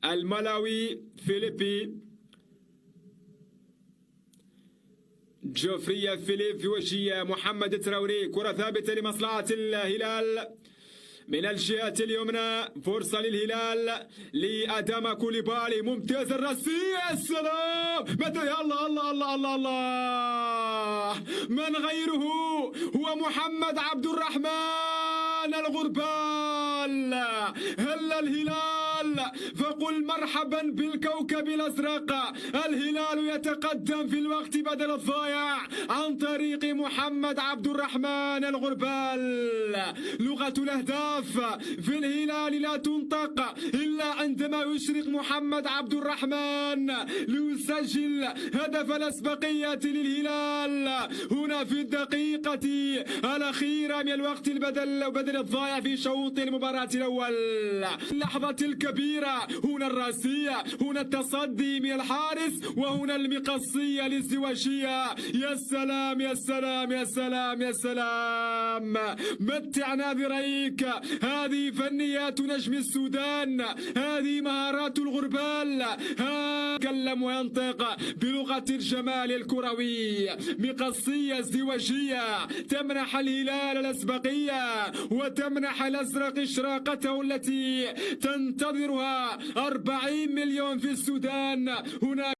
الملاوي فيليبي جوفريا فيليب في وجه محمد تراوري. كرة ثابتة لمصلحة الهلال من الجهة اليمنى. فرصة للهلال لأداما كوليبالي. ممتاز الرأسية. السلام. متى يا الله الله الله الله الله. من غيره هو محمد عبد الرحمن الغربال. هل الهلال فقل مرحبا بالكوكب الأزرق. الهلال يتقدم في الوقت بدل الضايع عن طريق محمد عبد الرحمن الغربال. لغة الأهداف في الهلال لا تنطق إلا عندما يشرق محمد عبد الرحمن ليسجل هدف الأسبقية للهلال هنا في الدقيقة الأخيرة من الوقت البدل الضايع في شوط المباراة الأول. اللحظة الكبيرة هنا الراسية، هنا التصدي من الحارس، وهنا المقصية الازدواجية. يا سلام يا سلام يا سلام يا سلام. متع ناظريك. هذه فنيات نجم السودان، هذه مهارات الغربال. تكلم وينطق بلغة الجمال الكروي. مقصية ازدواجية تمنح الهلال الأسبقية وتمنح الأزرق إشراقته التي تنتظرها 40 مليون في السودان. هناك